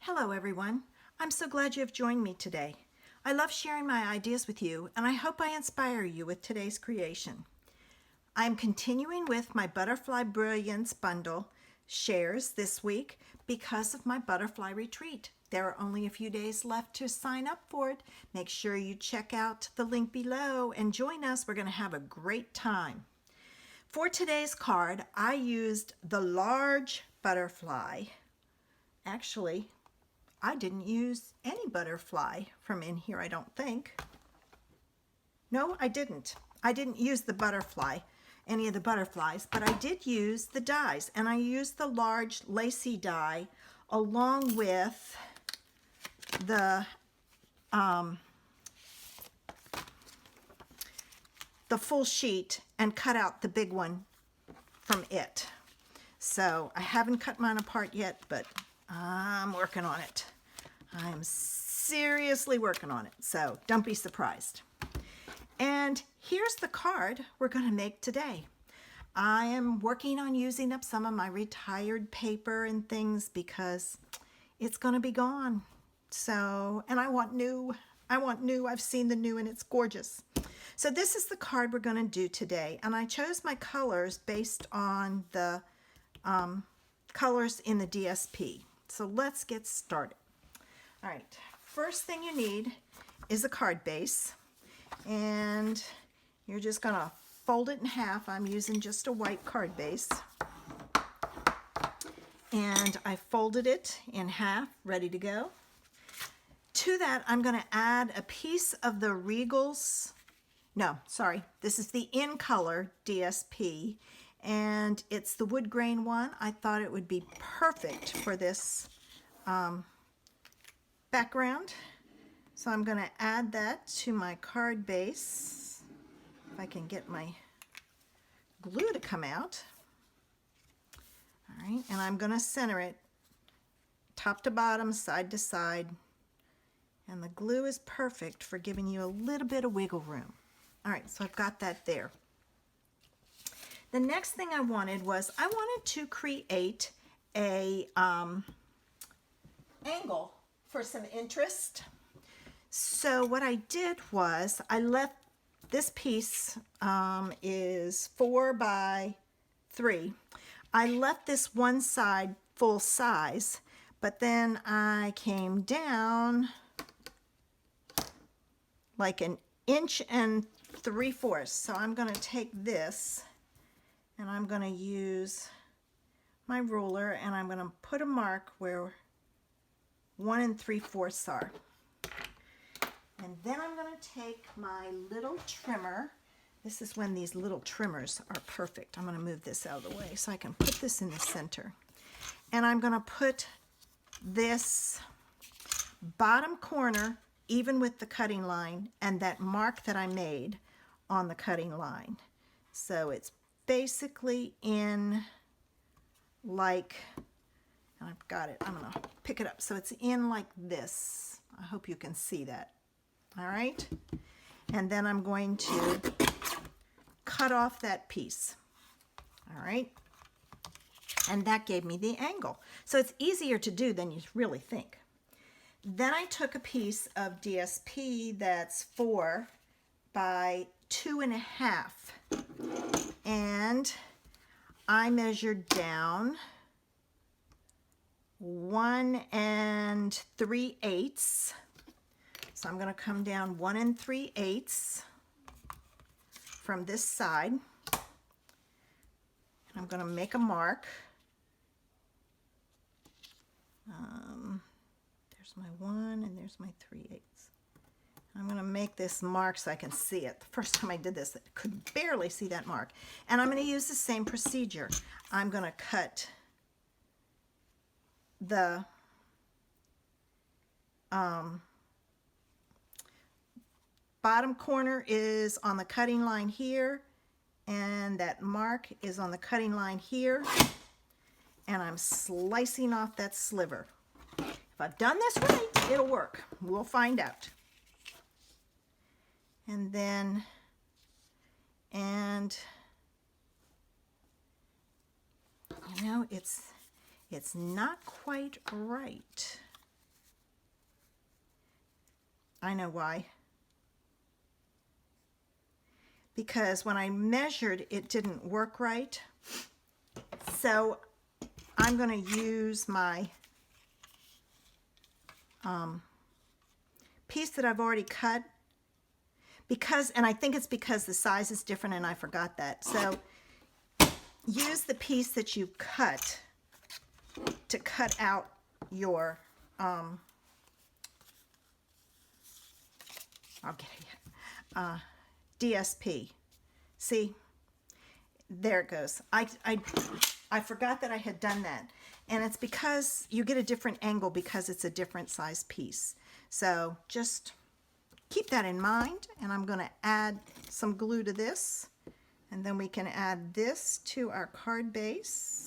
Hello everyone. I'm so glad you have joined me today. I love sharing my ideas with you and I hope I inspire you with today's creation. I'm continuing with my Butterfly Brilliance bundle shares this week because of my butterfly retreat. There are only a few days left to sign up for it. Make sure you check out the link below and join us. We're going to have a great time. For today's card, I used the large butterfly. Actually, I didn't use any butterfly from in here, I don't think. No, I didn't. I didn't use the butterfly, any of the butterflies, but I did use the dies, and I used the large lacy die along with the full sheet and cut out the big one from it. So I haven't cut mine apart yet, but I'm working on it. I'm seriously working on it, so don't be surprised. And here's the card we're going to make today. I am working on using up some of my retired paper and things because it's going to be gone. So, and I want new. I've seen the new and it's gorgeous. So this is the card we're going to do today. And I chose my colors based on the colors in the DSP. So let's get started. All right, first thing you need is a card base. And you're just going to fold it in half. I'm using just a white card base. And I folded it in half, ready to go. To that, I'm going to add a piece of the Regal's, no, sorry, this is the In Color DSP, and it's the wood grain one. I thought it would be perfect for this background. So I'm going to add that to my card base. If I can get my glue to come out. All right, and I'm going to center it top to bottom, side to side. And the glue is perfect for giving you a little bit of wiggle room. All right, so I've got that there. The next thing I wanted was I wanted to create a angle for some interest. So what I did was I left this piece is 4 by 3. I left this one side full size, but then I came down like 1 3/4 inches. So I'm going to take this and I'm going to use my ruler and I'm going to put a mark where 1 3/4 are. And then I'm going to take my little trimmer. This is when these little trimmers are perfect. I'm going to move this out of the way so I can put this in the center. And I'm going to put this bottom corner even with the cutting line and that mark that I made on the cutting line. So it's basically in like, and I've got it, I'm gonna pick it up. So it's in like this. I hope you can see that. All right. And then I'm going to cut off that piece. All right. And that gave me the angle. So it's easier to do than you really think. Then I took a piece of DSP that's 4 by 2.5, and I measured down 1 3/8. So I'm going to come down 1 3/8 from this side, and I'm going to make a mark. There's my 1 and there's my 3/8. I'm going to make this mark so I can see it. The first time I did this, I could barely see that mark. And I'm going to use the same procedure. I'm going to cut the bottom corner is on the cutting line here, and that mark is on the cutting line here, and I'm slicing off that sliver. If I've done this right, it'll work. We'll find out. And then, you know, it's not quite right. I know why. Because when I measured, it didn't work right. So I'm going to use my piece that I've already cut, and I think it's because the size is different and I forgot that. So use the piece that you cut to cut out your, I'll get it, DSP. See, there it goes. I forgot that I had done that. And it's because you get a different angle because it's a different size piece. So just keep that in mind. And I'm going to add some glue to this. And then we can add this to our card base.